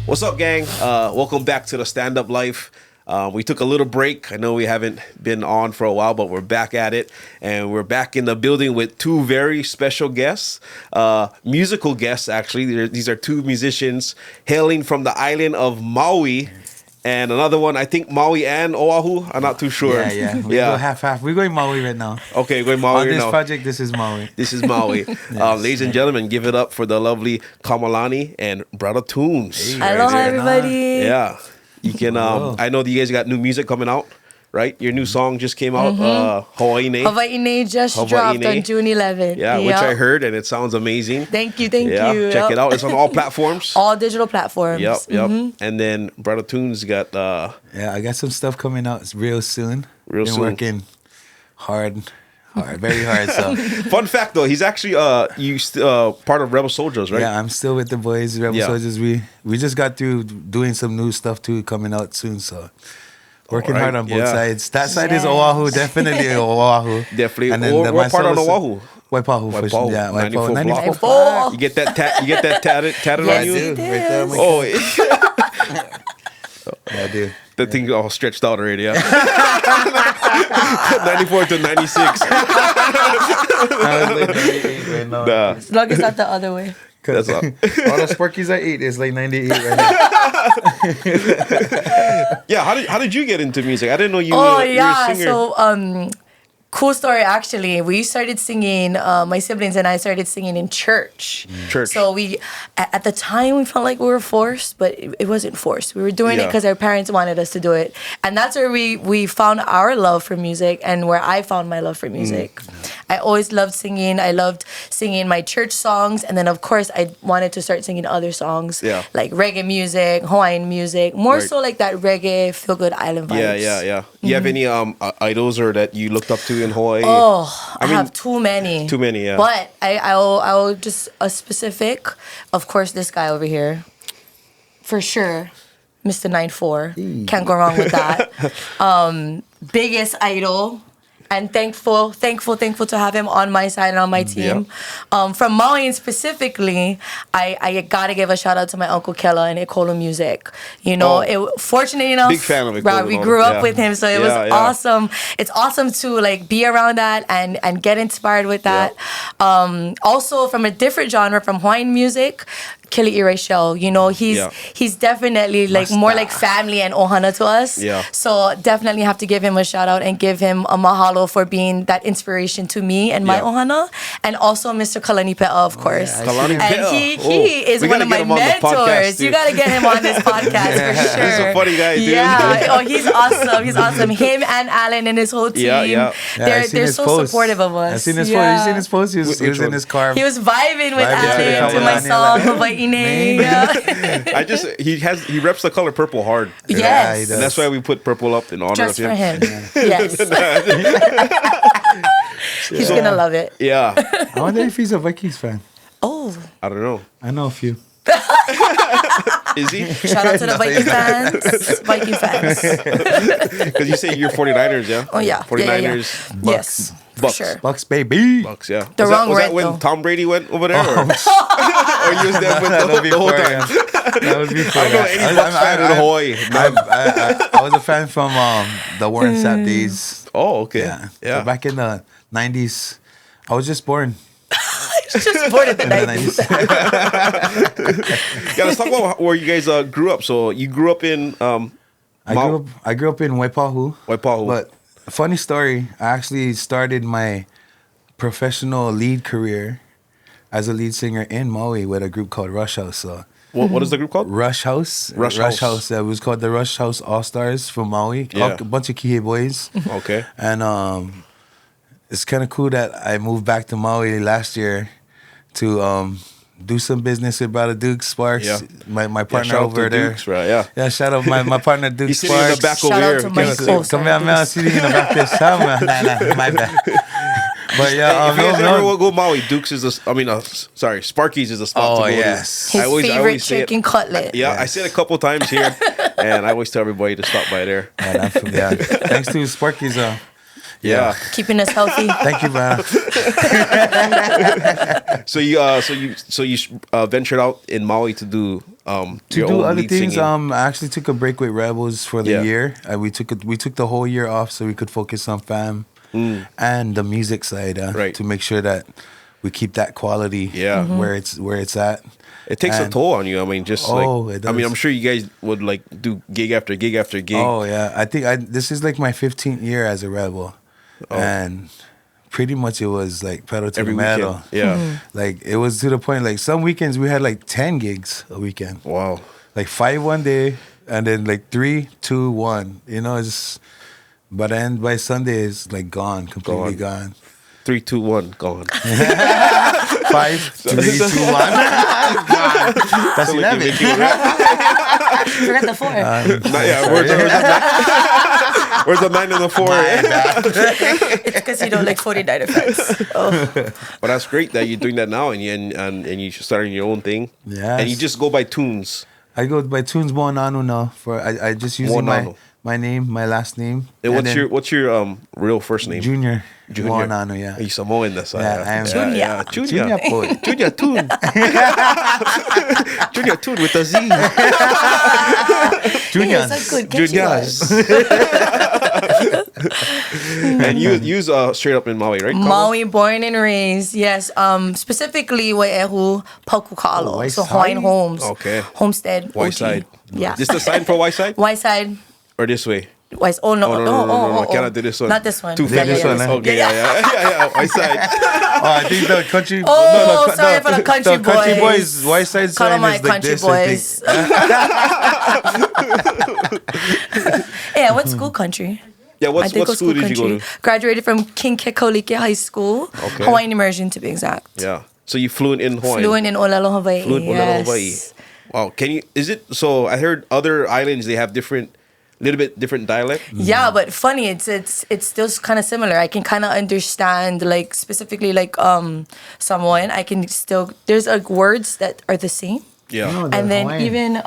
What's up, gang? Welcome back to the Stand Up Life. We took a little break. I know we haven't been on for a while, but we're back at it. And we're back in the building with two very special guests, musical guests, actually. These are two musicians hailing from the island of Maui. And another one, I think Maui and Oahu. I'm not too sure. Yeah. We go half. We're going Maui right now. Okay, going Maui On right this now. project, this is Maui. This is Maui. Ladies and gentlemen, give it up for the lovely Kamalani and Brother Tunez. Hey, aloha, everybody. Yeah. You can, I know that you guys got new music coming out, right? Your new song just came out, Hawaii Nei. Hawaii Nei just dropped on June 11th. Yeah, which I heard, and it sounds amazing. Thank you. Check it out. It's on all platforms. All digital platforms. Yep. And then Brother Tunez got... I got some stuff coming out real soon. Been working hard, very hard. So, fun fact though, he's actually part of Rebel Souljahz, right? Yeah, I'm still with the boys, Rebel Souljahz. We just got through doing some new stuff too, coming out soon. So working hard on both sides. That side is Oahu, definitely Oahu. Definitely. And then what part on Oahu? Waipahu. Yeah, 94 94. You get that tatted on you? Right there on my Yeah, dude. That thing all stretched out already, yeah. 94 to 96. As long as not the other way. That's all the Sparkies I eat is like 98 right now. Yeah, how did you get into music? I didn't know you were a singer. So cool story, actually. We started singing, my siblings and I started singing in church. So we, at the time, we felt like we were forced, but it wasn't forced. We were doing it because our parents wanted us to do it. And that's where we found our love for music and where I found my love for music. I always loved singing. I loved singing my church songs. And then, of course, I wanted to start singing other songs, like reggae music, Hawaiian music, more so like that reggae, feel-good island vibes. Yeah. You have any idols or that you looked up to in Hawaii? Oh, I mean, have too many. Too many, yeah. But I'll just a specific. Of course, this guy over here, for sure, Mr. 94. Can't go wrong with that. Biggest idol. And thankful to have him on my side and on my team. From Maui specifically, I gotta give a shout out to my uncle Kela and Ikolo Music. You know, fortunate enough, big fan of Ikolo. We grew up with him, so it was awesome. It's awesome to like be around that and get inspired with that. Also from a different genre, from Hawaiian music, Kili Irashel, you know, he's definitely like more like family and ohana to us. So definitely have to give him a shout out and give him a mahalo for being that inspiration to me and my ohana. And also Mr. Kalani Pe'a, of course. Kalani and he is one of my mentors. You gotta get him on this podcast for sure. He's a funny guy, dude. Yeah. He's awesome. He's awesome. Him and Alan and his whole team. They're so supportive of us. I've seen his post. You seen his post? He was in his car. He was vibing with Alan to my song, Hawaii Nei. He reps the color purple hard. Yes. And that's why we put purple up in honor just of him. For him. Yes. He's gonna love it. Yeah. I wonder if he's a Vikings fan. Oh. I don't know. I know a few. Is he? Shout out to the Viking fans. Because you say you're 49ers, yeah? Oh, yeah. 49ers. Yeah. Yes. For sure. Bucks, baby. Bucks, yeah. The wrong was red, that when though. Tom Brady went over there? Or you was there with the whole time? That was before. I don't know any Bucks fan in Hawaii. I was a fan from the Warren Sapp days. Oh, okay. Yeah. So back in the 90s, I was just born. Just born in the 90s. Yeah, let's talk about where you guys grew up. So you grew up in... I grew up in Waipahu. But funny story, I actually started my professional lead career as a lead singer in Maui with a group called Rush House. So what is the group called? Rush House. Rush House. It was called the Rush House All Stars from Maui. A bunch of Kihei boys. Okay. And it's kind of cool that I moved back to Maui last year to do some business with Brother Duke Sparks, my partner over there. Dukes, right, yeah, shout out my partner Duke He's Sparks. He's sitting in the back over here. Come here, man. Sitting in the back there. Nah, my bad. But yeah, if you guys ever go Maui, Dukes is Sparky's is a spot to go yes. His favorite chicken cutlet. Yeah, I said a couple times here, and I always tell everybody to stop by there. Thanks to Sparky's. Yeah. Keeping us healthy. Thank you, man. So you ventured out in Maui to do To do other things, I actually took a break with Rebels for the year. We took the whole year off so we could focus on fam and the music side, to make sure that we keep that quality where it's at. It takes a toll on you. I mean, just like, I mean, I'm sure you guys would like do gig after gig after gig. Oh yeah, I think this is like my 15th year as a Rebel, and pretty much it was like pedal to the metal. Yeah, like it was to the point like some weekends we had like 10 gigs a weekend. Wow, like 5 one day and then like 3, 2, 1. You know, it's but then by Sunday it's like completely gone. 3, 2, 1, gone. 5, 3, 2, 1. God. That's 11. Forgot the 4. Where's the 9 and the 4? It's because you don't like 49 effects. But that's great that you're doing that now, and you starting your own thing. Yeah. And you just go by tunes. I go by Tunes Moananu now. I just using my name, my last name. And what's your real first name? Junior. Moananu, yeah. You're Samoan, that's Junior. Junior boy. Junior Tune. Junior Tune with a Z. Juniors. And you use straight up in Maui, right? Maui, born and raised, yes. Specifically, Waipahu, Paukukalo. So Hawaiian homes. Okay. Homestead. White side. Yeah. This the sign for white side? White side. Or this way? West. Oh no! No. Cannot do this one. Not this one. Too fast. This one, Okay, yeah. White side. I think the country. Sorry for the country boys. Country boys. White side sign my is like country this. boys. Yeah, what school country? Yeah, what school did you go to? Graduated from King Kekolike High School. Okay. Hawaiian immersion to be exact. Yeah. So you fluent in Hawaii? Fluent in Olelo, Hawaii. Wow. So I heard other islands, they have little bit different dialect. Yeah, but funny, it's still kind of similar. I can kind of understand, like specifically like Samoan. I can still, there's like words that are the same. Yeah. No, and then Hawaiian. even the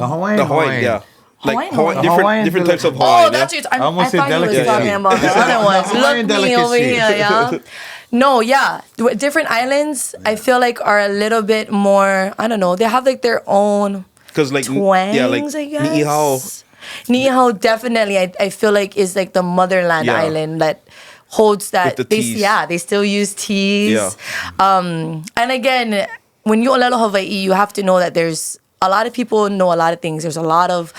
Hawaiian, yeah. Like Hawaiian. different types of Hawaiian. Oh, that's it. I almost thought said he was talking about the other ones. Hawaiian Look me over delicacy. here, yeah. No, yeah. Different islands, I feel like are a little bit more, I don't know, they have like their own Because like twangs, I guess. Ni'ihau. Ni'ihau definitely, I feel like is like the motherland island that holds that. With the T's. They still use T's. Yeah. And again, when you olelo Hawaii, you have to know that there's a lot of people know a lot of things. There's a lot of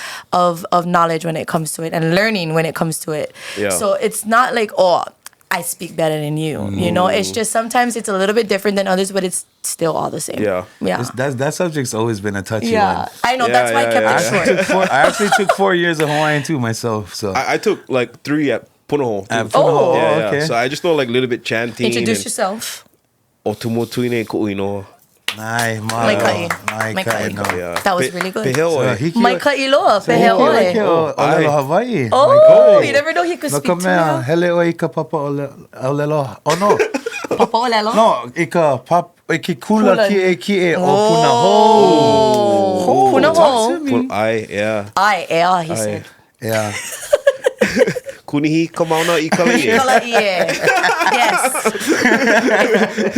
knowledge when it comes to it and learning when it comes to it. Yeah. So it's not like, oh, I speak better than you. You know, it's just sometimes it's a little bit different than others, but it's still all the same. Yeah. That subject's always been a touchy one. I know. That's why I kept it short. I actually took 4 years of Hawaiian too myself. So I took like 3 at Punaho. Okay. So I just know like a little bit chanting. Introduce yourself. O tumo tuine ku'ino. Mai kai. no. Yeah. That was really good. Peheo. Mai kailoa, peheo oe. Olelo Hawaii. Oh, you never know he could No speak to kamea, me. hele o ika papa olelo. Oh no. Papa olelo? No, ika kula ki e o Punaho. Punaho. Yeah. He said. Yeah. Kunihi kamauna i kalaie. Yes.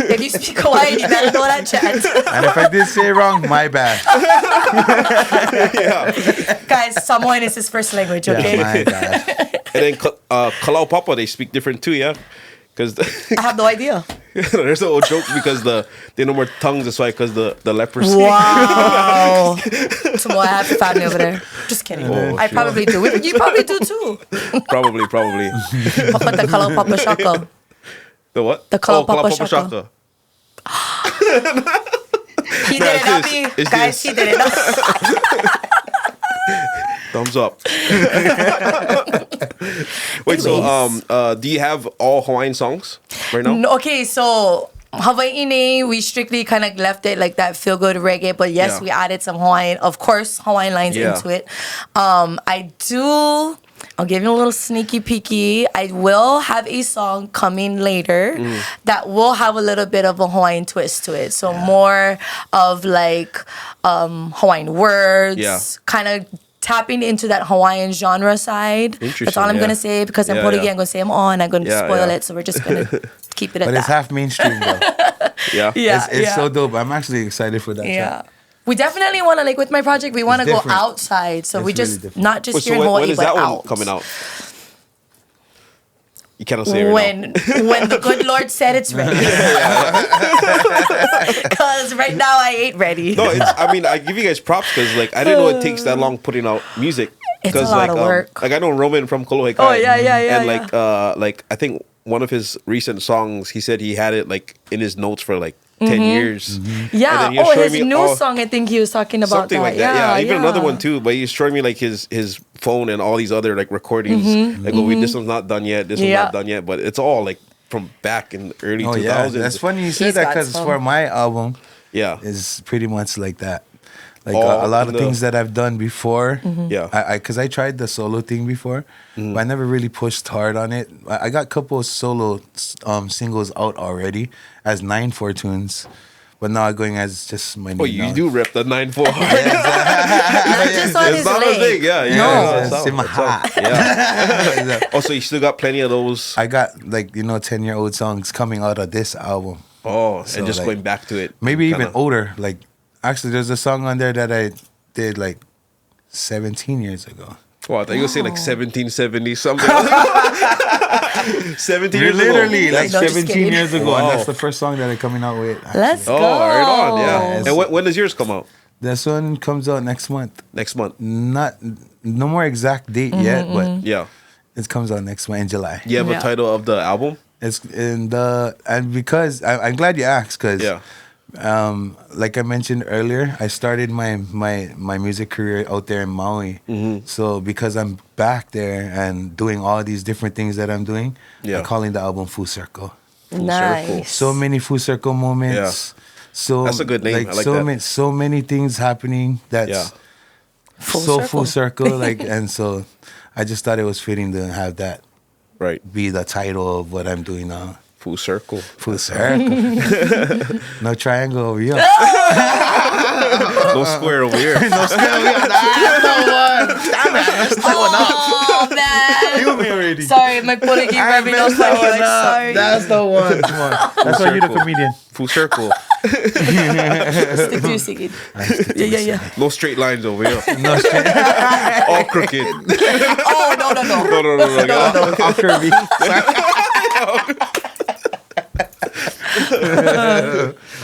If you speak Hawaiian, you better know that chant. And if I did say it wrong, my bad. Guys, Samoan is his first language, okay? Yeah, my bad. And then Kalau Papa, they speak different too, yeah? Because I have no idea. there's an old joke because they no more tongues. That's why, because the leprosy. Wow. Tumua, I have family over there. Just kidding. I probably do. You probably do too. Probably. Papa the Kalau Papa Shaka. The what? The Kalau Papa Shaka. Shaka. He did it, not me. Guys, he did it. Thumbs up. Wait, so do you have all Hawaiian songs right now? No, okay, so Hawaii Nei, we strictly kind of left it like that feel good reggae, but yes, we added some Hawaiian, of course, Hawaiian lines into it. I'll give you a little sneaky peeky. I will have a song coming later that will have a little bit of a Hawaiian twist to it. So more of like Hawaiian words, kind of tapping into that Hawaiian genre side. That's all I'm going to say because I'm Portuguese. I'm going to say them all and I'm going to spoil it. So we're just going to keep it at that. But it's half mainstream though. Yeah. It's so dope. I'm actually excited for that track. We definitely want to, like, with my project, we want to go outside. So we just, really not just here in Hawaii, when is but that out. one coming out? You cannot say it right now. When the good Lord said it's ready. Because right now I ain't ready. No, I mean, I give you guys props because, like, I didn't know it takes that long putting out music. It's a lot of work. Like, I know Roman from Kolohe Kai. Oh, yeah. And, like I think one of his recent songs, he said he had it, like, in his notes for, like, 10 years. Yeah. His new song, I think he was talking about something like that. Yeah, even another one too. But he's showing me like his phone and all these other like recordings. Like, this one's not done yet. This one's not done yet. But it's all like from back in the early 2000s. Yeah. That's funny you said that because for my album, is pretty much like that. Like a lot of things that I've done before. Because I tried the solo thing before, but I never really pushed hard on it. I got a couple of solo singles out already as 9/4 tunes, but now I'm going as just my name. Oh, you do rep the 9/4 hard. Not just on his leg. It's in my heart. Also, you still got plenty of those. I got 10-year-old songs coming out of this album. Oh, so and just going back to it. Maybe even older. Like, actually, there's a song on there that I did like 17 years ago. Oh, I thought you were saying like 1770 something. 17 years literally ago. like 17 years ago, and that's the first song that I'm coming out with. Actually. Let's go. Oh, right on, yeah. And when does yours come out? This one comes out next month. Next month. No more exact date yet, but it comes out next month in July. You have a title of the album? It's and because I'm glad you asked because like I mentioned earlier, I started my music career out there in Maui. So because I'm back there and doing all these different things that I'm doing, I'm calling the album Full Circle. Nice. So many full circle moments. So that's a good name. I like that. So many things happening that's full circle. Like, and so I just thought it was fitting to have that be the title of what I'm doing now. Full circle. Full circle. No triangle over here. No square over here. No square over here. That's the one. Damn it. That's the one up. Oh, man. You me already. Sorry, my pulling keep rubbing off my head. Sorry. That's the one. Come on. That's why you're the comedian. Full circle. Stick to your singing. Yeah. No straight lines over here. No straight. All crooked. Oh, no. No. I'm curvy.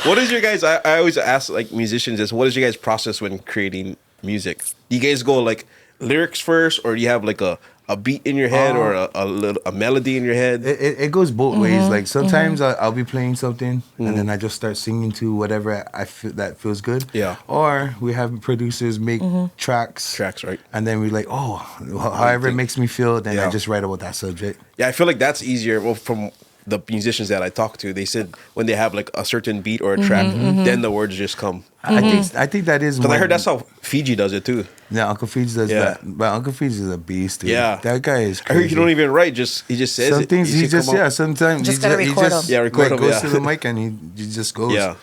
What is your guys? I always ask like musicians this. What is your guys' process when creating music? Do you guys go like lyrics first, or do you have like a beat in your head or a melody in your head? It goes both ways. Like sometimes I'll be playing something and then I just start singing to whatever I feel that feels good. Yeah. Or we have producers make tracks, right? And then we like, however it makes me feel, then I just write about that subject. Yeah, I feel like that's easier. Well, from the musicians that I talked to, they said when they have like a certain beat or a track, then the words just come. I think that is because I heard that's how Fiji does it too. Yeah, Uncle Fiji does that. But Uncle Fiji is a beast, dude. Yeah, that guy is crazy. I heard you don't even write; he just says some it. Things he just sometimes just gotta record him. Yeah, record him. Goes to the mic and he just goes. Yeah.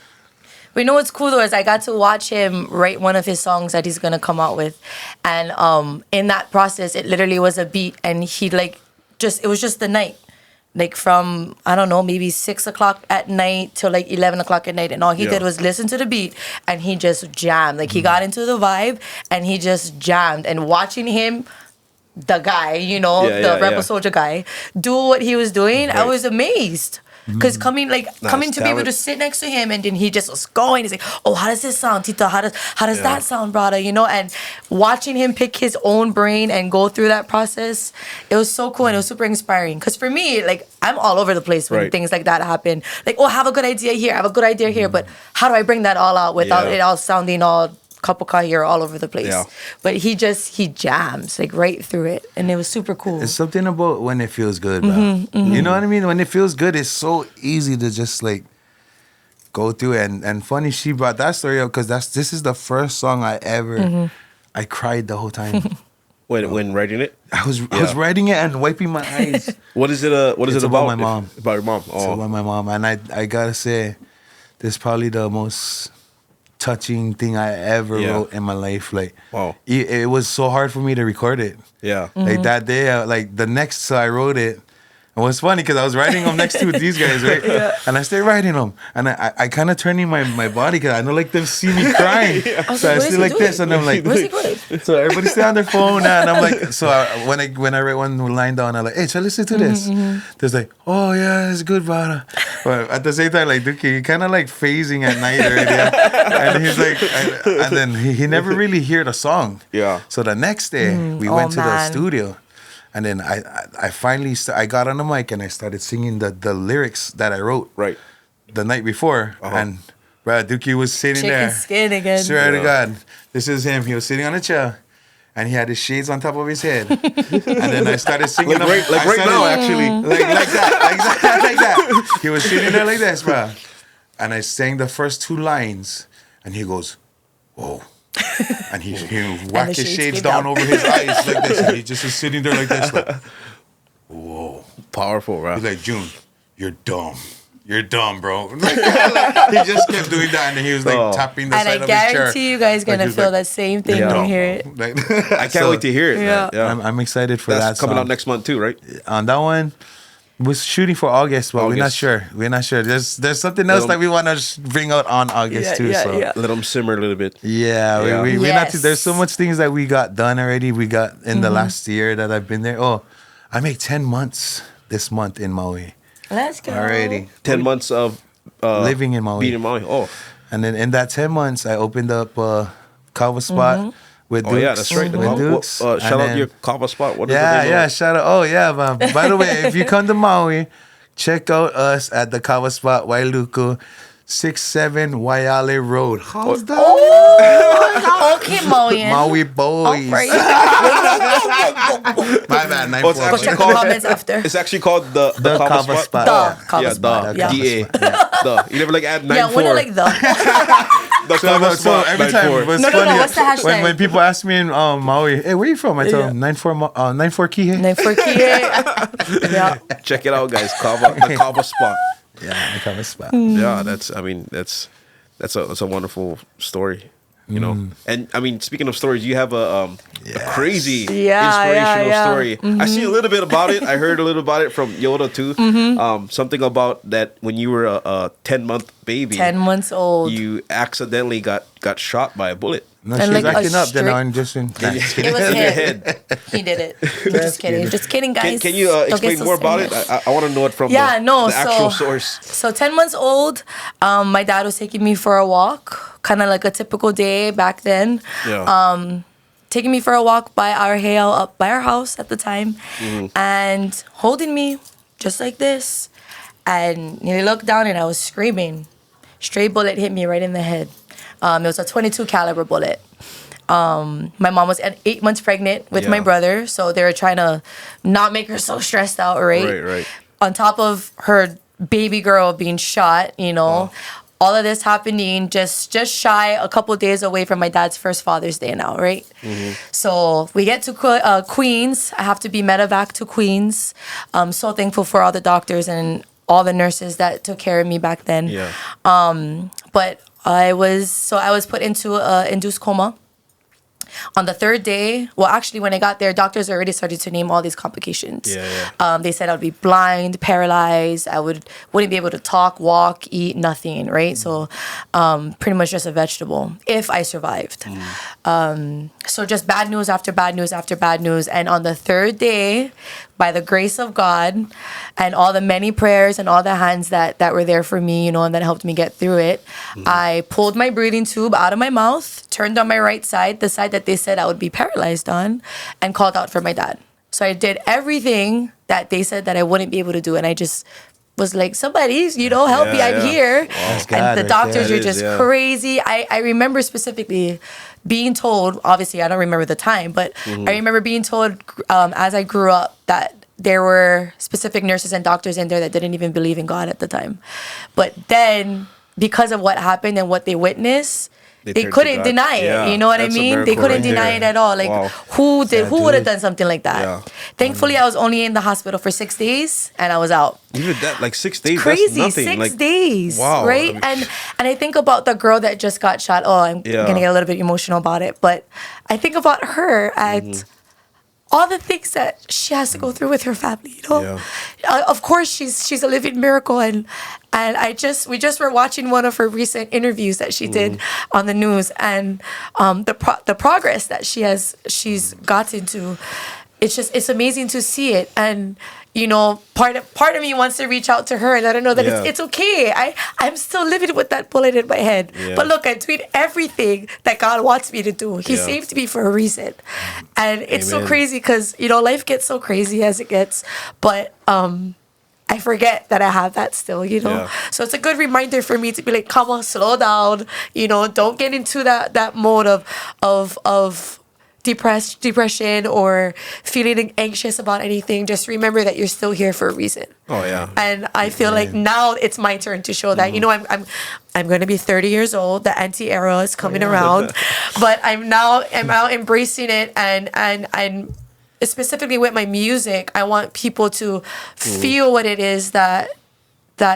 We know what's cool though is I got to watch him write one of his songs that he's gonna come out with, and in that process, it literally was a beat, and he it was just the night. Like from, I don't know, maybe 6 o'clock at night till like 11 o'clock at night. And all he did was listen to the beat and he just jammed. Like he got into the vibe and he just jammed. And watching him, the guy, the Rebel Souljahz guy, do what he was doing, I was amazed. Because coming to be able to sit next to him and then he just was going. He's like, oh, how does this sound, Tita? How does that sound, brother? And watching him pick his own brain and go through that process, it was so cool and it was super inspiring. Because for me, like, I'm all over the place when things like that happen. Like, oh, I have a good idea here, I have a good idea here, but how do I bring that all out without it all sounding all kapuka here all over the place? Yeah. But he jams like right through it, and it was super cool. It's something about when it feels good, bro. You know what I mean? When it feels good, it's so easy to just like go through it. And funny, she brought that story up because this is the first song I ever I cried the whole time. When writing it, I was writing it and wiping my eyes. What is it? What is it about? My mom. About your mom. It's about my mom, and I gotta say, this is probably the most touching thing I ever wrote in my life. Like, wow, it was so hard for me to record it. Yeah, like that day, like the next, so I wrote it, It was funny because I was writing them next to these guys, right? Yeah. And I started writing them. And I kind of turning my body because I know like them see me crying. So I stay like this and I'm like, what's he doing? So everybody stay on their phone and I'm like, so when I write one line down, I'm like, hey, try listen to this. There's like, oh yeah, it's good, brother. But at the same time, like, Dookie, he kind of like phasing at night already. And he's like, and then he never really heard a song. Yeah. So the next day we went to the studio. And then I finally I got on the mic and I started singing the lyrics that I wrote the night before. And Brad Dookie was sitting there. Chicken skin again. Swear to God, this is him. He was sitting on a chair and he had his shades on top of his head. And then I started singing like right now, actually, like that. He was sitting there like this, bro. And I sang the first 2 lines, and he goes, "Whoa." And he whacked his shades down over his eyes like this. And he just was sitting there like this, like, whoa. Powerful, right? He's like, June, you're dumb. You're dumb, bro. He just kept doing that, and then he was like tapping the side of his chair. And I guarantee you guys gonna feel that same thing when you hear it. I can't wait to hear it. Yeah. I'm excited for that. That's coming out next month too, right? On that one, we're shooting for August, but we're not sure. There's something else that we want to bring out on August too. So let them simmer a little bit. Yeah, we're not. There's so much things that we got done already. We got in the last year that I've been there. Oh, I make 10 months this month in Maui. Let's go. Already 10 months of living in Maui. Being in Maui. Oh, and then in that 10 months, I opened up a kava spot. With Dukes. Oh yeah, that's right. With Dukes. Shout out to your kava spot. What is the name? Yeah, shout out. Oh yeah, man. By the way, if you come to Maui, check out us at the kava spot Wailuku, 67 Waiale Road. How's that? Oh, okay, Maui boys. My bad. Go check the comments after. It's actually called the kava spot. The kava spot. Yeah, the. You never like add 9-4. Yeah, when you like the. So every time it was funny. No, what's the hashtag? When people ask me in Maui, hey, where you from? I tell them 94 Kihei. 94 Kihei. Yeah. Check it out, guys. The kava spot. Yeah, the kava spot. Yeah, that's a wonderful story. You know, and I mean, speaking of stories, you have a crazy inspirational story. I see a little bit about it. I heard a little about it from Yoda too. Something about that when you were a 10-month baby, 10 months old, you accidentally got shot by a bullet. No, she's like acting up. Then I'm just in. It was him. He did it. Just kidding. Just kidding, guys. Can you explain more about it? I want to know it from the actual source. So 10 months old, my dad was taking me for a walk, kind of like a typical day back then. Yeah. Taking me for a walk by our hail up by our house at the time, and holding me just like this, and he looked down and I was screaming. Stray bullet hit me right in the head. It was a .22 caliber bullet. My mom was 8 months pregnant with my brother, so they were trying to not make her so stressed out, right? Right. On top of her baby girl being shot, you know, all of this happening just shy a couple days away from my dad's first Father's Day now, right? So we get to Queens. I have to be medevac to Queens. I'm so thankful for all the doctors and all the nurses that took care of me back then. Yeah. But I was put into an induced coma. On the 3rd day, well, actually, when I got there, doctors already started to name all these complications. They said I would be blind, paralyzed. I wouldn't be able to talk, walk, eat, nothing, right? So pretty much just a vegetable if I survived. So just bad news after bad news after bad news. And on the 3rd day, by the grace of God and all the many prayers and all the hands that were there for me, you know, and that helped me get through it, I pulled my breathing tube out of my mouth, turned on my right side, the side that they said I would be paralyzed on, and called out for my dad. So I did everything that they said that I wouldn't be able to do, and I just was like, somebody, you know, help me, I'm here. Wow. And the doctors are just crazy. I remember specifically being told, obviously I don't remember the time, but I remember being told as I grew up that there were specific nurses and doctors in there that didn't even believe in God at the time. But then, because of what happened and what they witnessed, they couldn't deny it. You know what I mean? They couldn't deny it at all. Like, who would have done something like that? Yeah. Thankfully, I was only in the hospital for 6 days and I was out. Even that, like 6 days, crazy. That's nothing. 6 days. Wow. Right? I mean, and I think about the girl that just got shot. Oh, I'm gonna get a little bit emotional about it. But I think about her at all the things that she has to go through with her family, you know. Of course, she's a living miracle, and we just were watching one of her recent interviews that she did on the news, and the progress that she's gotten to. It's amazing to see it, and you know, part of me wants to reach out to her and let her know that it's okay. I'm still living with that bullet in my head. But look, I'm doing everything that God wants me to do. He saved me for a reason. And it's so crazy because, you know, life gets so crazy as it gets. But I forget that I have that still, you know. So it's a good reminder for me to be like, come on, slow down. You know, don't get into that mode of depression or feeling anxious about anything. Just remember that you're still here for a reason. And I feel like now it's my turn to show that. You know, I'm going to be 30 years old. The anti-era is coming around, but I'm now embracing it, and specifically with my music, I want people to feel what it is that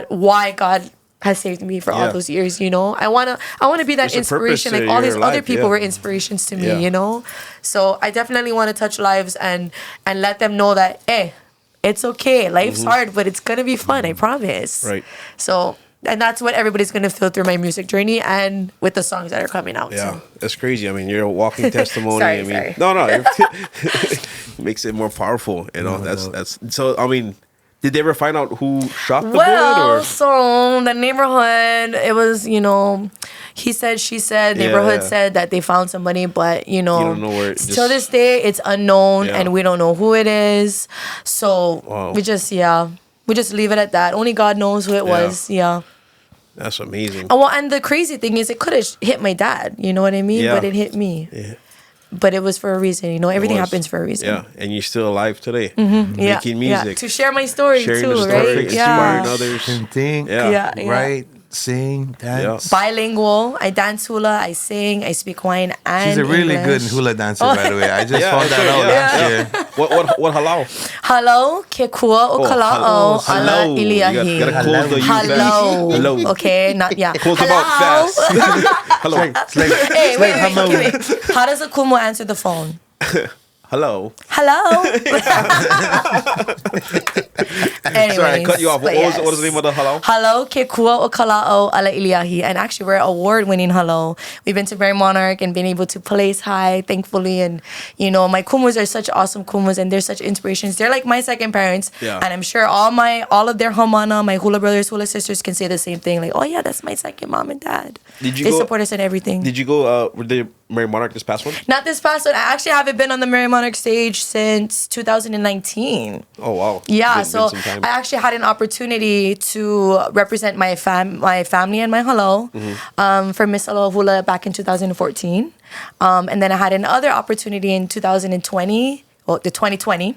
why God has saved me for all those years, you know. I wanna be that inspiration. Like all these other people were inspirations to me, you know. So I definitely want to touch lives and let them know that, hey, it's okay. Life's hard, but it's gonna be fun. I promise. Right. So, and that's what everybody's gonna feel through my music journey and with the songs that are coming out. Yeah, that's crazy. I mean, you're a walking testimony. Sorry. No, makes it more powerful. You know, that's so. I mean. Did they ever find out who shot the bullet? Or? So the neighborhood, it was, you know, he said, she said, neighborhood said that they found somebody, but, you know, don't know where till this day, it's unknown and we don't know who it is. So we just leave it at that. Only God knows who it was. Yeah. That's amazing. Well, and the crazy thing is it could have hit my dad, you know what I mean? But it hit me. Yeah. But it was for a reason, you know. Everything happens for a reason. Yeah, and you're still alive today, making music, to share my story too, right? Inspiring others, and think, write, sing, dance. Bilingual. I dance hula. I sing. I speak Hawaiian and She's a really English. good hula dancer, by the way. I just found that out last year. What halau? Halau ke kua o kala'o ala iliahi. You gotta close the hello. Okay, not Close the mouth fast. Hello. It's like wait. How does a kumu answer the phone? Hello. Anyways, sorry, I cut you off. What was the name of the halau? Halau ke kua o kala'o ala iliahi. And actually, we're award-winning halau. We've been to Mary Monarch and been able to place high, thankfully. And, you know, my kumus are such awesome kumus, and they're such inspirations. They're like my second parents. And I'm sure all of their hamana, my hula brothers, hula sisters can say the same thing. Like, oh, yeah, that's my second mom and dad. They support us in everything. Did you go with the Mary Monarch this past one? Not this past one. I actually haven't been on the Mary Monarch stage since 2019. Oh, wow. Yeah, so I actually had an opportunity to represent my family and my halau for Miss Aloha Hula back in 2014. And then I had another opportunity in 2020. Well, the 2020,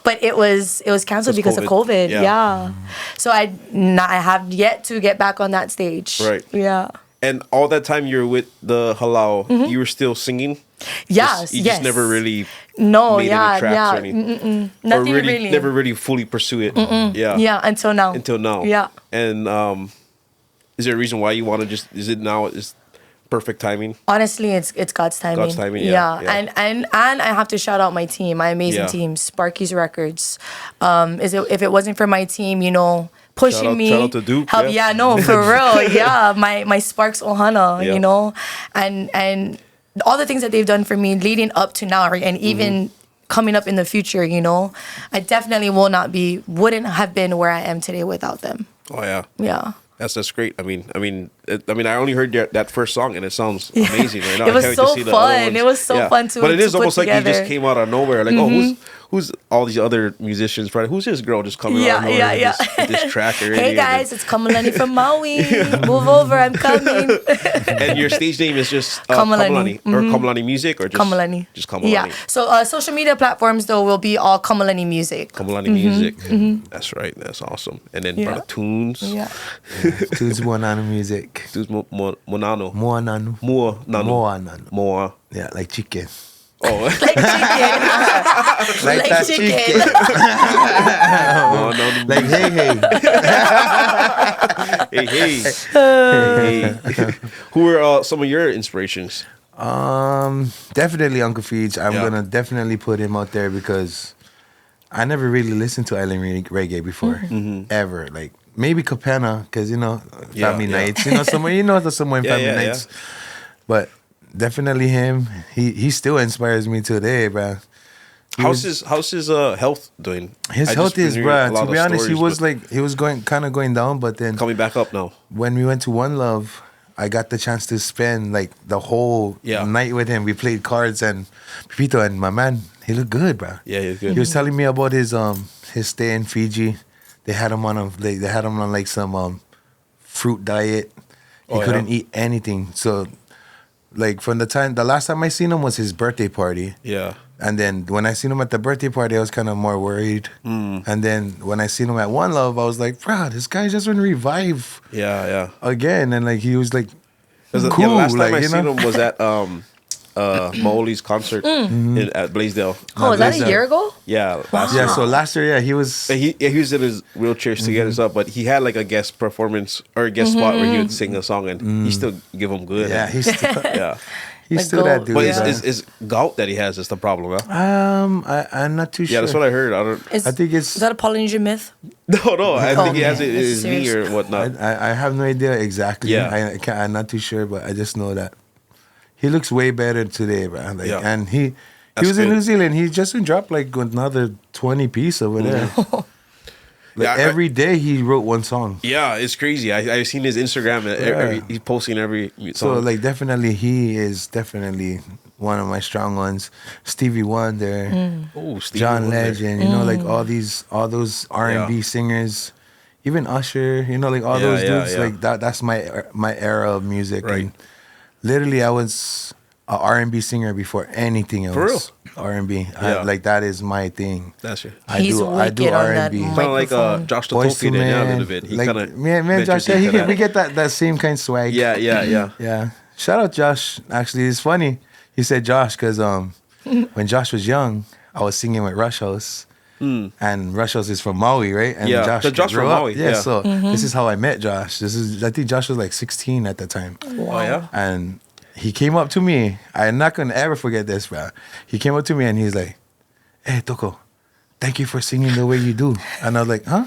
but it was canceled because of COVID. Yeah. So I have yet to get back on that stage. Right. Yeah. And all that time you were with the halau, you were still singing? Yes, you just never really made any tracks or anything? Nothing or really. Never really fully pursue it? Yeah, until now. Yeah. And is there a reason why you want to just, is it now is perfect timing? Honestly, it's God's timing. God's timing, And I have to shout out my team, my amazing team, Sparky's Records. If it wasn't for my team, you know, pushing me, shout out to Duke, for real, my Sparks Ohana, you know, and all the things that they've done for me leading up to now, right, and even coming up in the future, you know, I definitely wouldn't have been where I am today without them. Oh yeah, yeah. That's great. I mean, I only heard that first song and it sounds amazing right now. It was so fun. It was so fun to. But it is almost like together. you just came out of nowhere. Like, oh, who's all these other musicians? Right? Who's this girl just coming out of nowhere with this track already? Hey guys, it's Kamalani from Maui. Move over, I'm coming. And your stage name is just Kamalani or Kamalani Music or just Kamalani. Just Kamalani. Yeah. So social media platforms though will be all Kamalani Music. Kamalani Music. That's right. That's awesome. And then brother Tunes. Yeah. Tunes Moanano Music. Tunes Moanano. Moanano. Moa. Yeah, like chicken. Oh. Like chicken. Like that chicken. Like hey. Hey. Who were some of your inspirations? Definitely Uncle Feej. I'm gonna definitely put him out there because I never really listened to island reggae before, ever. Like maybe Capena, because family nights. Somewhere somewhere in family nights. But definitely him. He still inspires me today, bro. How's his health doing? His health is, bro. To be honest, he was going down, but then coming back up now. When we went to One Love, I got the chance to spend like the whole night with him. We played cards and Pepito, and my man, he looked good, bro. Yeah, he was good. He was telling me about his stay in Fiji. They had him on like some fruit diet. He couldn't eat anything. So like the last time I seen him was his birthday party. Yeah. And then when I seen him at the birthday party, I was kind of more worried. And then when I seen him at One Love, I was like, bro, this guy just went revive. Yeah. Again, and like he was like cool. The last time I seen him was at Mauli's concert at Blaisdell. Oh, was that a year ago? Yeah, last year. So last year, he was. He was in his wheelchair to get us up, but he had like a guest performance or a guest spot where he would sing a song, and he still give them good. Yeah, he's still. Yeah. He's still that dude. But is gout that he has is the problem, huh? I'm not too sure. Yeah, that's what I heard. I think it's. Is that a Polynesian myth? No. I think he has it in his knee or whatnot. I have no idea exactly. Yeah. I'm not too sure, but I just know that he looks way better today, bro. Like, and he was in New Zealand. He just dropped like another 20 piece over there. Every day he wrote one song. Yeah, it's crazy. I've seen his Instagram. He's posting every song. So like definitely he is definitely one of my strong ones. Stevie Wonder, John Legend. Like all those R&B singers, even Usher. Like all those dudes. Yeah. Like that's my era of music. Right. And literally, I was a R&B singer before anything else. For real? R&B. Yeah. Like that is my thing. That's it. I do R&B. Kind of like Josh the Topi then, a little bit. He like, kind of man, Josh, we get that same kind of swag. Yeah. Shout out Josh. Actually, it's funny. He said Josh because when Josh was young, I was singing with Rush House. And Rush House is from Maui, right? And Josh from Maui. Yeah, so this is how I met Josh. I think Josh was like 16 at the time. Wow. Oh, yeah? And he came up to me. I'm not going to ever forget this, bro. He came up to me and he's like, hey, Toko, thank you for singing the way you do. And I was like, huh?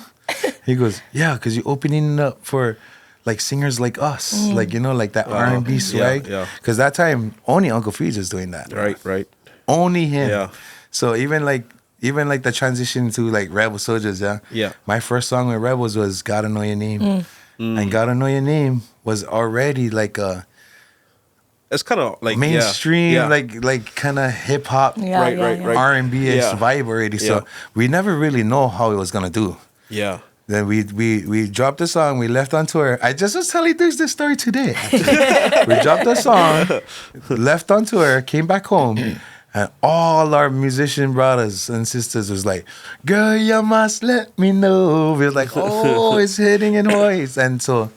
He goes, yeah, because you're opening up for like singers like us. Like, like that R&B swag. Yeah. Because that time, only Uncle Feej is doing that. Right. Only him. Yeah. So even like the transition to like Rebel Souljahz, yeah. My first song with Rebels was Gotta Know Your Name. And Gotta Know Your Name was already like a... It's kind of like mainstream, like kind of hip hop, right. R&B-ish vibe already. So we never really know how it was gonna do. Yeah. Then we dropped the song. We left on tour. I just was telling this story today. We dropped the song, left on tour, came back home, and all our musician brothers and sisters was like, "Girl, you must let me know." We was like, "Oh, it's hitting in voice," and so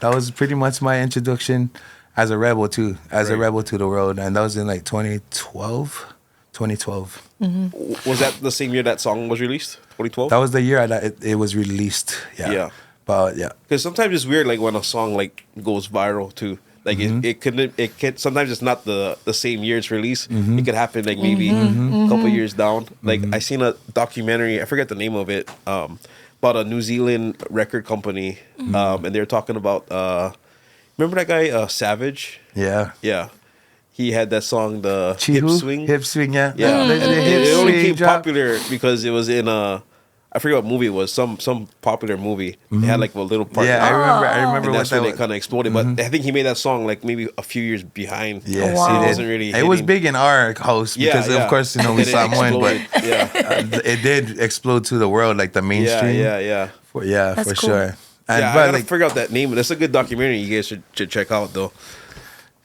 that was pretty much my introduction. As a rebel too, a rebel to the world, and that was in like 2012. Was that the same year that song was released? 2012. That was the year that it was released. Yeah. But yeah, because sometimes it's weird, like when a song like goes viral too. Like it can sometimes it's not the same year it's released. It could happen like maybe a couple years down. Like I seen a documentary, I forget the name of it, about a New Zealand record company, and they were talking about. Remember that guy, Savage? Yeah. Yeah. He had that song, the Chihu? Hip Swing, yeah. Yeah. It only became drop. popular because it was in I forget what movie it was, some popular movie. It had like a little part. Yeah, I remember and what that's when it kind of exploded. But I think he made that song like maybe a few years behind. Yes, so it wasn't really It was big in our house because of course, we saw him win, but it did explode to the world, like the mainstream. Yeah. For cool. sure. And I gotta figure out that name. That's a good documentary you guys should check out, though.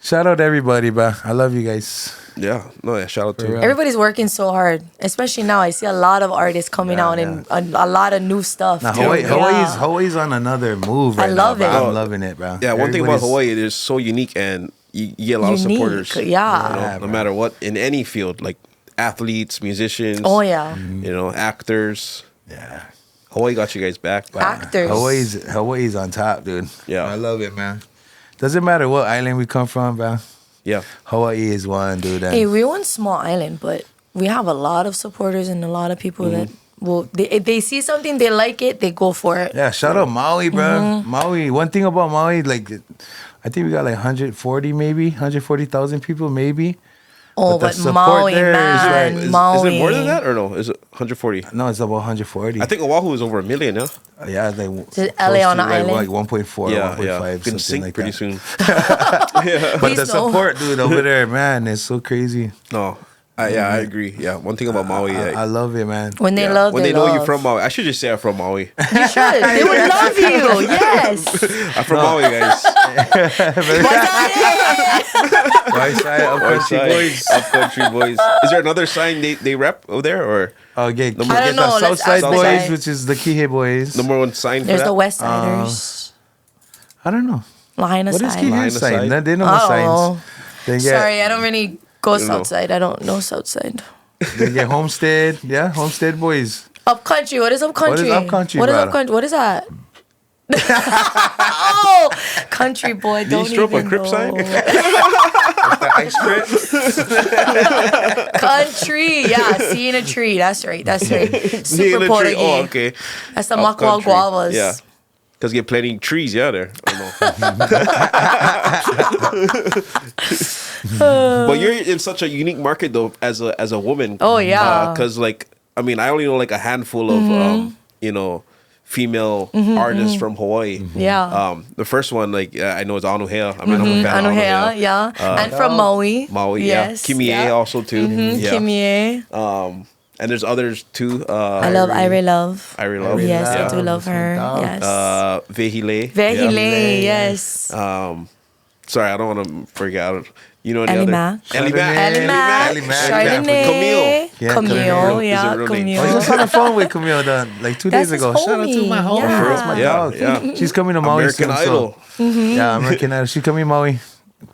Shout out to everybody, bro. I love you guys. Yeah, shout out to you. Everybody's working so hard, especially now. I see a lot of artists coming out and a lot of new stuff. Now, Hawaii's on another move right now. I'm loving it, bro. Yeah, one thing about Hawaii, it is so unique and you get a lot of supporters. Yeah. No matter what, in any field, like athletes, musicians. Oh, yeah. Actors. Yeah. Hawaii got you guys back. Actors. Hawaii's on top, dude. Yeah. I love it, man. Doesn't matter what island we come from, bro. Yeah. Hawaii is one, dude. And Hey, we're one small island, but we have a lot of supporters and a lot of people that will. They see something, they like it, they go for it. yeah, shout out Maui, bro. Maui. One thing about Maui, like, I think we got like 140,000 people, maybe. Oh, the but support Maui, there is man, like- Is Maui. it more than that or no? Is it 140? No, it's about 140. I think Oahu is over 1 million, yeah? Yeah, it's like it close LA to on an like, island? like 1.4, Yeah, 1.5, yeah. something Gonna sink like pretty that. soon. But Please the no. support, dude, over there, man, is so crazy. No. I agree. Yeah. One thing about Maui, I love it, man. When they yeah. love, when they they know love. you're from Maui. I should just say I'm from Maui. You should. They would love you. Yes. I'm from Maui, guys. Right side, up West country side, boys. Up country boys. Is there another sign they rep over there, or Okay, I don't get know, the let's South Side ask boys, Southside. which is the Kihei boys. number one sign for There's that? the West Siders. I don't know. Lahaina What is side. Kihei Lahaina sign? side? They know I the don't signs. know. They get, Sorry, I don't really go don't know. south side. I don't know south side. They get Homestead. Yeah, Homestead boys. Up country. What is up country? up country, What is brother? up country? What is that? Oh, country boy. Don't you throw up a even Crip know. sign? The ice cream. Country. Yeah, seeing a tree. That's right. That's right. Near Super the tree. Portuguese. Oh, okay. That's the Up Makwa country. guavas. Yeah. Because you get plenty of trees, yeah, there. I don't know. But you're in such a unique market, though, as a woman. Oh, yeah. Because, like, I mean, I only know, like, a handful of, female artists from Hawaii. Yeah. The first one, like, I know is Anuhea. I mean, I'm a fan of Anuhea, yeah. and from Maui. Maui, Yes. yeah. Kimie yeah. also, too. Yeah. Kimie. And there's others, too. I love Ire Love. Irie Love. Yes, yeah. I do love her. Dog. Yes. Vehile. Vehile, yes. Sorry, I don't want to forget. You know the Ellie other? Mac. Ellie Mac. Ellie Mac. Ellie Mac. Chardonnay. Camille. Yeah, Camille, Camille is yeah. her real name. I was Camille. just on the phone with Camille like 2 That's days ago. his Shout out to homie. my homie. Yeah. That's my Yeah, dog. yeah. She's coming to Maui American soon, Idol. Yeah, American Idol. She's coming to Maui,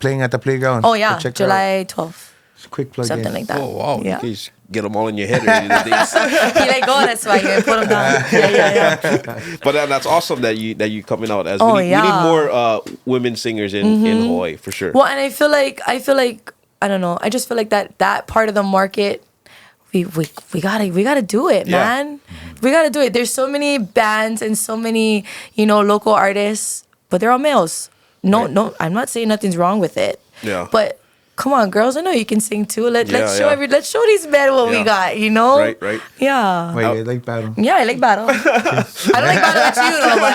playing at the playground. Oh, yeah. Go check her out. July 12th. Quick plug Something in. like that. Oh, wow. Yeah. You guys get them all in your head already. The dates. He like, go, that's why you put him down. Yeah. But that's awesome that you coming out as. Oh, we need yeah. more women singers in Hawaii, for sure. Well, and I feel like, I don't know. I just feel like that part of the market, we gotta do it, Yeah. man. We gotta do it. There's so many bands and so many, local artists, but they're all males. No, Right. no, I'm not saying nothing's wrong with it. Yeah. But come on, girls, I know you can sing too. Let's show yeah. let's show these men what we Yeah. got, Right. Yeah. Wait, you like battle? Yeah, I like battle. I don't like battle with you though, but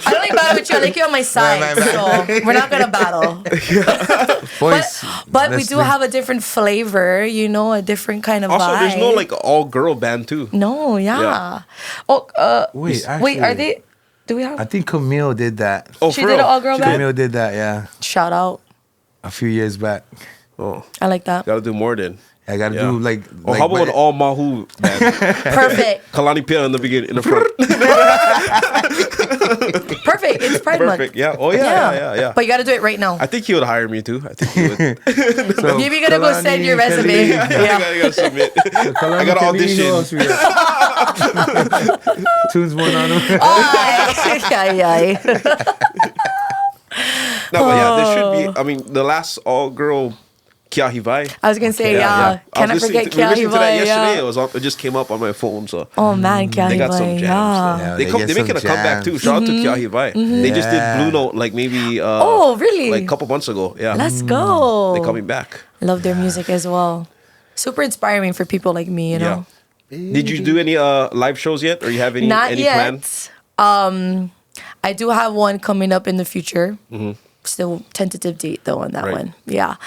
I don't like battle with you. I like you on my side, Right. so we're not gonna battle. Boys, But we let's do make- have a different flavor, a different kind of Also, vibe. there's no like all girl band too. No, yeah. Yeah. Oh, Wait, wait, are actually- they? Do we have? I think Camille did that. Oh, She for did real? an all-girl band? Camille did that, yeah, Shout out. a few years back. Oh, I like that. gotta do more then. I gotta Yeah. do like. Oh, how about an all Mahu band? Perfect. Kalani Pia in the beginning, in the front. Perfect. It's Pride Perfect. Month. Yeah. Oh yeah. But you got to do it right now. I think he would hire me too. I think he would. So, Maybe you gotta go Kalani, send your resume. Kelly, Yeah. I gotta submit. Kalani, I gotta Kelly, audition. who else we got? Tunes one on them. Ay. No, but yeah, there should be. I mean, the last all-girl Kiahi Vai. I was gonna say, yeah. I Can I was forget listening to that Kiahi yesterday. Yeah. It just came up on my phone. So Oh man, Kiahi they got some jams. Yeah. Yeah, They get making some a comeback too. jams. Shout out to Kiahi Vai. They just did Yeah. Blue Note like maybe. Oh, really? Like a couple months ago. Yeah. Let's go. They're coming back. Love their music as well. Super inspiring for people like me, you know. Did you do any live shows yet, or you have any Not any yet. plans? I do have one coming up in the future. Still tentative date though on that Right. one. Yeah.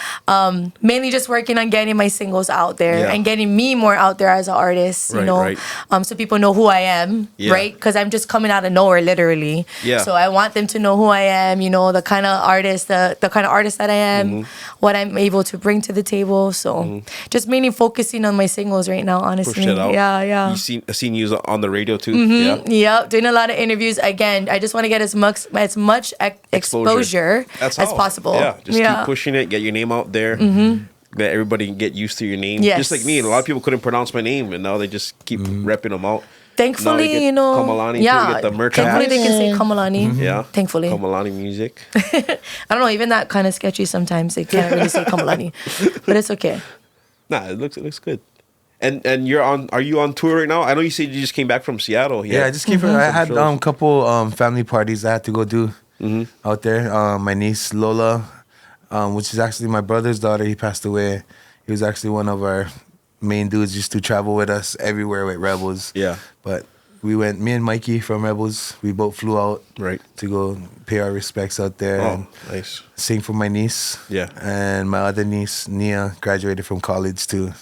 Mainly just working on getting my singles out there Yeah. and getting me more out there as an artist, you Right, know. right. So people know who I am, Yeah. right? Because I'm just coming out of nowhere, literally. Yeah. So I want them to know who I am, the kind of artist, the kind of artist that I am, what I'm able to bring to the table. So just mainly focusing on my singles right now, honestly. Push it out. Yeah. You seen you on the radio too. Yeah. Yep, doing a lot of interviews. Again, I just want to get as much exposure That's as how. possible. Yeah, just keep pushing it. Get your name out there. That everybody can get used to your name. Yes. Just like me, a lot of people couldn't pronounce my name, and now they just keep repping them out. Thankfully, you know, Kamalani yeah. to get the merch Thankfully, hats. they can say Kamalani. Yeah. Thankfully. Kamalani music. I don't know. Even that kind of sketchy sometimes. They can't really say Kamalani, but it's okay. Nah, it looks good. And you're on? Are you on tour right now? I know you said you just came back from Seattle. Yeah, I just came from. I had a couple family parties I had to go do out there. My niece Lola, which is actually my brother's daughter. He passed away. He was actually one of our main dudes. Used to travel with us everywhere with Rebels. Yeah, but we went. Me and Mikey from Rebels. We both flew out to go pay our respects out there. Oh, nice. Sing for my niece. Yeah, and my other niece Nia graduated from college too.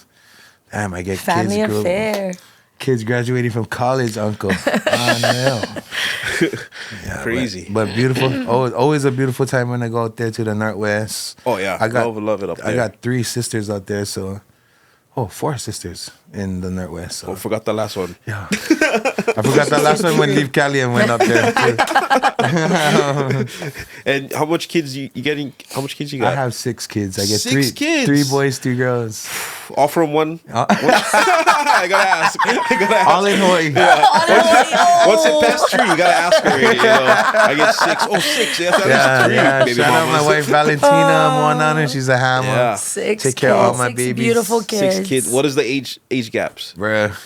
Damn, I get family kids. Affair. Kids graduating from college, uncle. Yeah, crazy. But beautiful. Always a beautiful time when I go out there to the Northwest. Oh, yeah. Love it up there. I got 3 sisters out there, so... 4 sisters in the Northwest. So. Oh, forgot the last one. Yeah. I forgot the last one when Leave Cali and went up there. And how much kids you getting? How much kids you got? I have 6 kids. I get 6 kids. 3 boys, 2 girls. All from one? I gotta ask. All in Hawaii. Yeah. Once it passed 3, you gotta ask already. You know? I get 6. Oh, 6. That's 3. Yeah. Baby Shout out my wife Valentina Moanana. She's a hammer. Yeah. 6 Take care of all my babies. Beautiful kids. 6 kids. What is the age gaps? Bruh,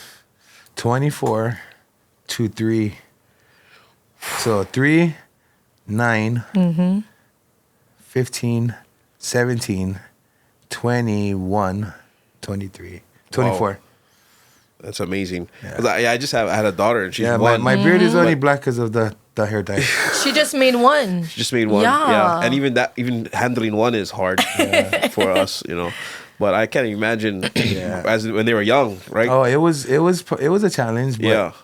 24 to 3. So 3, 9, 15, 17, 21, 23, 24. Wow. That's amazing. Yeah. I had a daughter and she's 1. My beard is only black because of the hair dye. She just made 1. She just made 1. Yeah. And even handling 1 is hard for us, you know. But I can't imagine as when they were young, right? Oh, it was a challenge. But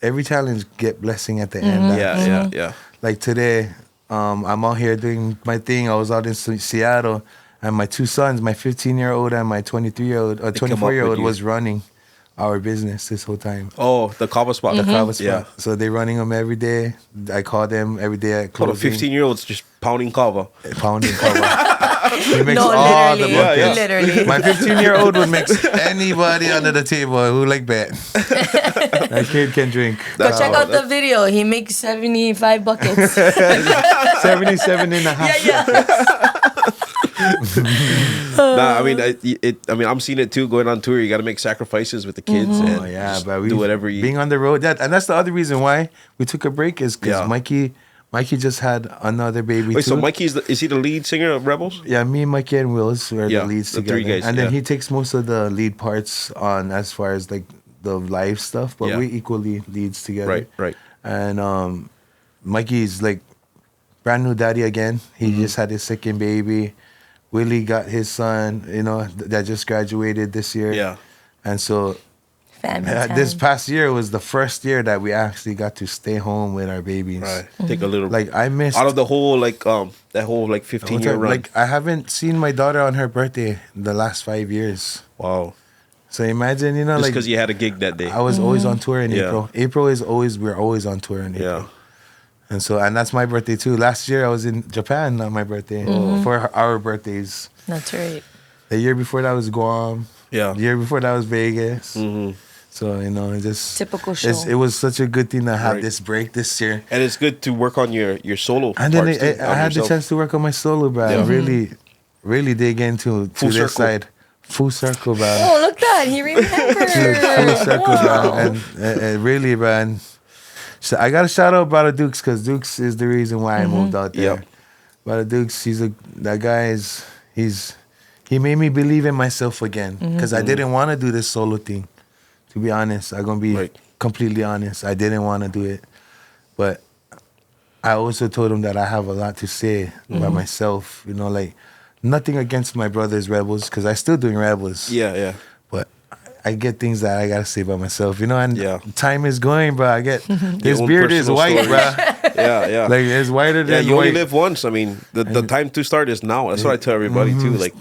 every challenge get blessing at the end. Yeah. Like today, I'm out here doing my thing. I was out in Seattle, and my 2 sons, my 15-year-old and my 23-year-old or 24-year-old, was running our business this whole time. Oh, the kava spot. The kava spot. Yeah. So they're running them every day. I call them every day at closing. 15-year-olds just pounding kava. Pounding kava. He makes all the buckets. Literally. My 15-year-old would mix anybody under the table who like that. That kid can drink. Go check out the video. He makes 75 buckets. 77 and a half. Yeah. Nah, I mean, I'm seeing it too. Going on tour, you got to make sacrifices with the kids. And but do whatever you. Being on the road, and that's the other reason why we took a break is because Mikey just had another baby. Wait, so Mikey is he the lead singer of Rebels? Yeah, me, Mikey, and Wills were the leads together. 3 guys, and then he takes most of the lead parts on as far as like the live stuff, but we equally leads together. Right. And Mikey's like brand new daddy again. He just had his 2nd baby. Willie got his son, you know, that just graduated this year. Yeah. And so This past year was the first year that we actually got to stay home with our babies. Right. Take a little. Like I missed out of the whole that whole 15-year run. Like I haven't seen my daughter on her birthday the last 5 years. Wow. So imagine, you know, just like because you had a gig that day. I was always on tour in April. We're always on tour in April. Yeah. And that's my birthday too. Last year I was in Japan on my birthday for our birthdays. That's right. The year before that was Guam. Yeah. The year before that was Vegas. So, you know, it just... Typical show. It was such a good thing to have this break this year. And it's good to work on your solo and parts then I had the chance to work on my solo, bro. Yeah. Really dig into this side. Full circle, bro. Oh, look that. He remembered. Full circle, bro. And really, bro. So I got to shout out Brother Dukes because Dukes is the reason why I moved out there. Yep. Brother Dukes, he made me believe in myself again because I didn't want to do this solo thing. To be honest, I'm going to be completely honest. I didn't want to do it. But I also told him that I have a lot to say about myself. You know, like nothing against my brothers Rebels because I still doing Rebels. Yeah. But I get things that I gotta say about myself, you know. And time is going, bro. I get this beard is white, stories. bro. Yeah. Like it's whiter than you white. only live once. I mean, the time to start is now. That's what I tell everybody too. Like,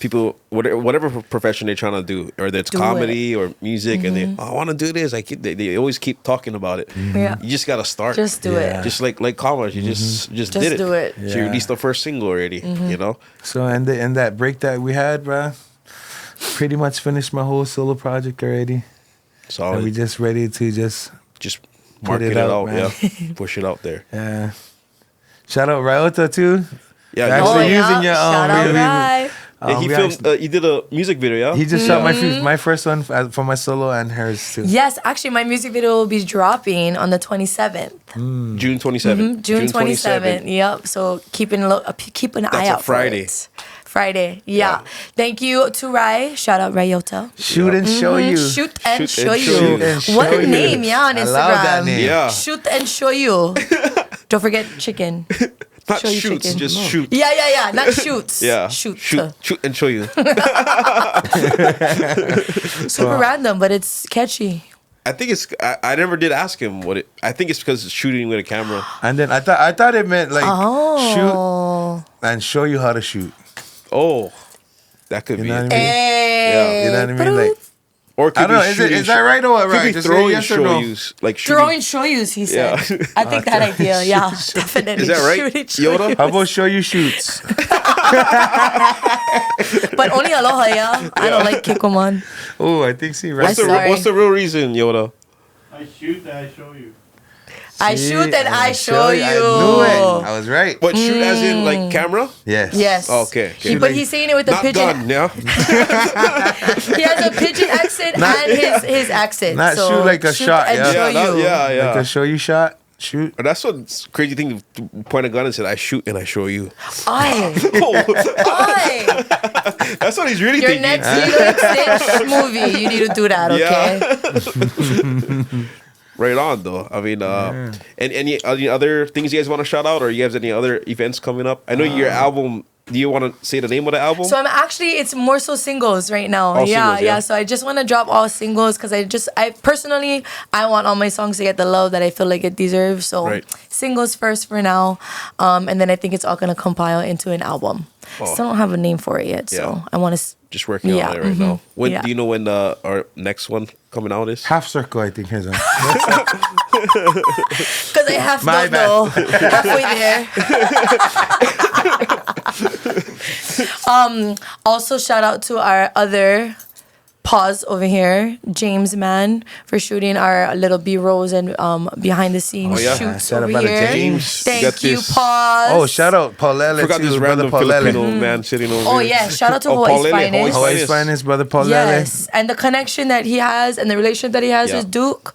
people, whatever profession they're trying to do, whether it's comedy or music, and I want to do this. They always keep talking about it. Yeah. You just gotta start. Just do it. Just like college, you just did it. do it. So you released the first single already. You know. So and that break that we had, bro, pretty much finished my whole solo project already. Solid. And we just ready to just market it out, yeah. Push it out there. Yeah. Shout out Ryota too. Yeah, actually using your shout out Rai. he filmed. You did a music video, yeah. He just shot my first one for my solo and hers too. Yes, actually, my music video will be dropping on the 27th. June 27th. June 27th. Yep. So keep an eye out. Friday. For it. Friday. Yeah. Thank you to Rai. Shout out Ryota. Shoot and show you. Shoot and show you. What a name, yeah, on Instagram. I love that name. Yeah. Shoot and show you. Don't forget chicken. Not show you shoots, chicken. just shoot. Yeah. Not shoots. Yeah. Shoot and show you. Super random, but it's catchy. I think it's. I never did ask him what it. I think it's because it's shooting with a camera. And then I thought it meant like shoot and show you how to shoot. Oh, that could be. Know It. what I mean? Hey. You know what I mean? Like, Or it could I don't know. shooting, Is that right or what? Could Right? be Just throwing say yes or no. show-yous, like shooting. Throwing show-yous, he said. Yeah. I think that idea, yeah, definitely. Is that right, Shooting Yoda? How about show you shoots? But only aloha, yeah. I don't like kikoman. Oh, I think see right. What's the real reason, Yoda? I shoot and I show you. I shoot and I show you. I knew it. I was right. But shoot as in like camera? Yes. Yes. Oh, okay. But he's saying it with a Not pigeon. gun, yeah. He has a pigeon accent and his accent. Not so shoot like a shot, And yeah. show you. Yeah. Like a show you shot. Shoot. That's what's crazy thing to point a gun and say, I shoot and I show you. Aye. Aye. That's what he's really Your thinking. next Lilo and Stitch movie, you need to do that, okay? Yeah. Right on, though. I mean, and any other things you guys want to shout out, or you guys any other events coming up? I know your album. Do you want to say the name of the album? So it's more so singles right now. All singles, yeah. So I just want to drop all singles because I personally want all my songs to get the love that I feel like it deserves. So singles first for now, and then I think it's all gonna compile into an album. Still don't have a name for it yet, so I want to. Just working on it right now. When do you know when our next one coming out is? Half Circle, I think his one. Because I half don't know. Halfway there. Also, shout out to our other pause over here, James Man, for shooting our little B-rolls and behind the scenes shoots shout over out to here. James. Thank you, pause. Oh, shout out Paulele. Forgot this random Filipino man sitting over here. Yeah, shout out to Hawaii's Finest. Hawaii's Finest, brother Paulele. Yes, and the connection that he has and the relation that he has with Duke.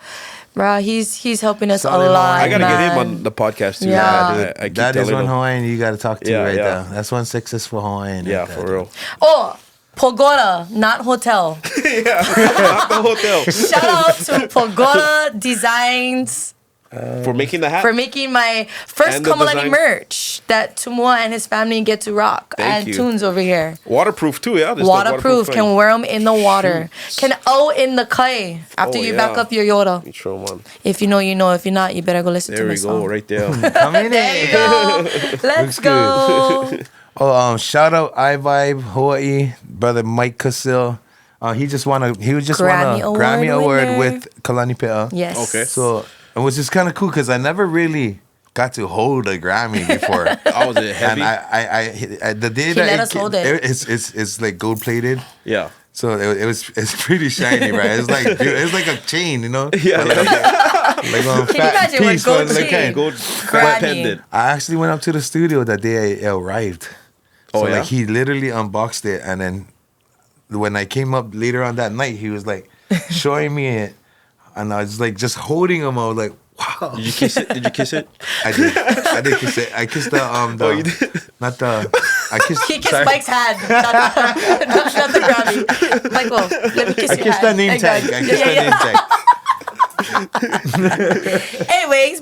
Bruh, he's helping us a lot. I gotta get him on the podcast too. Yeah, I keep that is one him. Hawaiian you gotta talk to right now. That's one successful Hawaiian. Yeah, right for there. real. Oh, Pagoda, not hotel. Not the hotel. Shout out to Pagoda Designs for making the hat. for making my first And the Kamalani design. merch that Tumua and his family get to rock. Thank and you. Tunes over here. Waterproof too, yeah. This is Waterproof. thing. Can wear them in the water. Can in the kai after you back up your Yoda. You throw 'em on. If you know, you know. If you're not, you better go listen There to my we go, song. right there. There you go. Let's go. Oh, shout out iVibe Hawaii, brother Mike Casil. He just won a Grammy Award with Kalani Pe'a. Yes. Okay. So it was just kind of cool because I never really got to hold a Grammy before. Oh, was it heavy? And I the day He that let us hold it. it's like gold plated. Yeah. So it's pretty shiny, right? It's like a chain, you know. Yeah. Like on Can you imagine what gold chain? Gold Grammy. pendant. I actually went up to the studio that day it arrived. Oh, So yeah? like he literally unboxed it, and then when I came up later on that night, he was like showing me it, and I was like just holding him. I was like, wow. Did you kiss it? Did you kiss it? I did kiss it. I kissed the you did? not the. I kissed. He kissed sorry. Mike's hand, not the Grammy. Michael, let me kiss I your kissed the hand. name tag. I kissed the name tag. Anyways,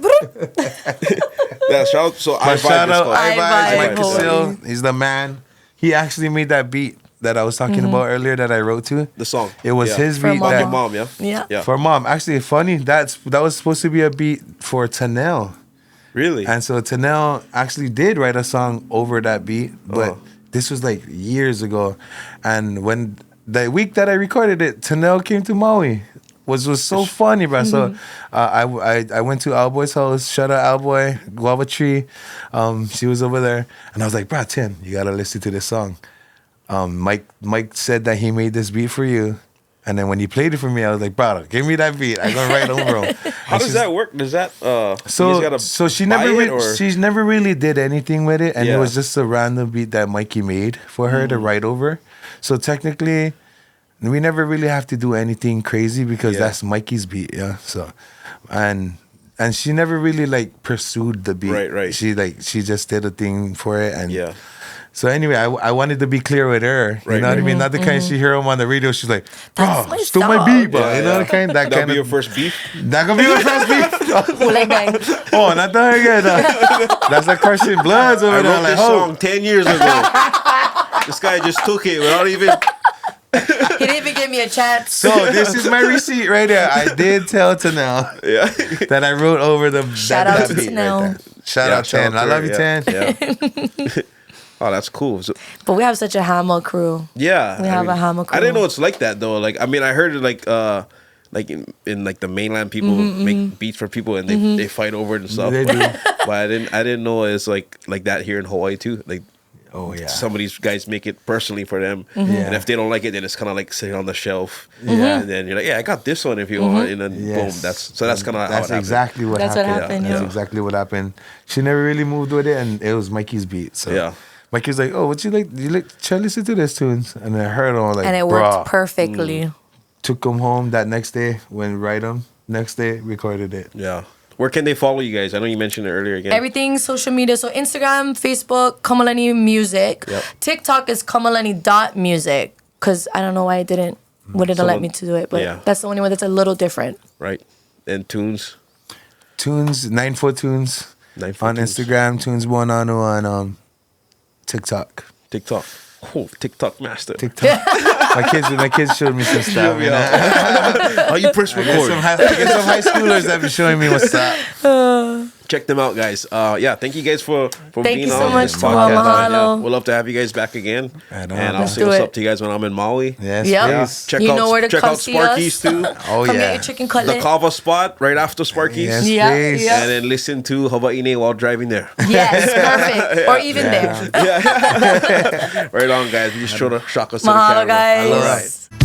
Yeah, shout out. So I Shout out iVibe, iVibe, Mike Hawaii. Casil. He's the man. He actually made that beat that I was talking about earlier that I wrote to. the song. It was Yeah. his For beat. Mama. that- Your mom, yeah. Yeah. For Mom. Actually, funny, that was supposed to be a beat for Tanel. Really? And so Tanel actually did write a song over that beat, but this was like years ago. And when the week that I recorded it, Tanel came to Maui. Was so funny, bro. So I went to Alboy's house. Shout out Alboy, Guava Tree. She was over there, and I was like, bro, Tin, you gotta listen to this song. Mike said that he made this beat for you, And then when he played it for me, I was like, bro, give me that beat. I'm gonna write over him. How does that work? Does that so she never really did anything with it, and it was just a random beat that Mikey made for her to write over. So technically, we never really have to do anything crazy because that's Mikey's beat. Yeah. So, and she never really like pursued the beat. Right. She just did a thing for it, and So anyway, I wanted to be clear with her. You know what I mean? Not the kind she hear him on the radio. She's like, bro, still my beat, bro. You know the kind? That'll be your first beef? That gonna be my first beef? Hula gang. Oh, not that again. That's like crushing bloods over there. I wrote this song 10 years ago. This guy just took it without even... He didn't even give me a chance. So this is my receipt right there. I did tell Tanel that I wrote over the Shout out to beat Tanel. right there. Shout out Tan. I love you, Tan. Yeah. Oh, that's cool. So, but we have such a hammer crew. Yeah. We have a hammer crew. I didn't know it's like that though. Like, I mean, I heard it like in like the mainland, people make beats for people and they fight over it and stuff. They do. But I didn't know it's like that here in Hawaii too. Like, some of these guys make it personally for them, and if they don't like it, then it's kind of like sitting on the shelf. And then you're like, I got this one if you want, and then boom, that's kind of that's exactly what happened. That's exactly what happened. She never really moved with it, and it was Mikey's beat. So Mikey's like, oh, what you like? Try to listen to this tunes, and I heard all like, and it worked perfectly. Took them home that next day, went write them. Next day, recorded it. Yeah. Where can they follow you guys? I know you mentioned it earlier again. Everything social media. So Instagram, Facebook, Kamalani Music. Yep. TikTok is kamalani.music. Because I don't know why it wouldn't let me to do it. But that's the only one that's a little different. Right. And Tunes? Tunes, 9-4 Tunes. 9-4 on Tunes. Instagram, Tunes Buonano on TikTok. Oh, TikTok master. TikTok. my kids showed me some stuff. You know? Oh, you press record. I get some high schoolers that be showing me what's up. Check them out, guys. Thank you guys for thank being you on so much, this podcast. Mahalo. We'll love to have you guys back again. And I'll say what's up to you guys when I'm in Maui. Yes, please. Check you out, know where to check come out see Sparky's us. too. Oh, Come yeah. get your chicken cutlet. The Kava spot right after Sparky's. Yes, please. And then listen to Hawaii Nei while driving there. Yes, perfect. Or even there. Right on, guys. We just trying to shock us to the Mahalo, camera. guys. All right.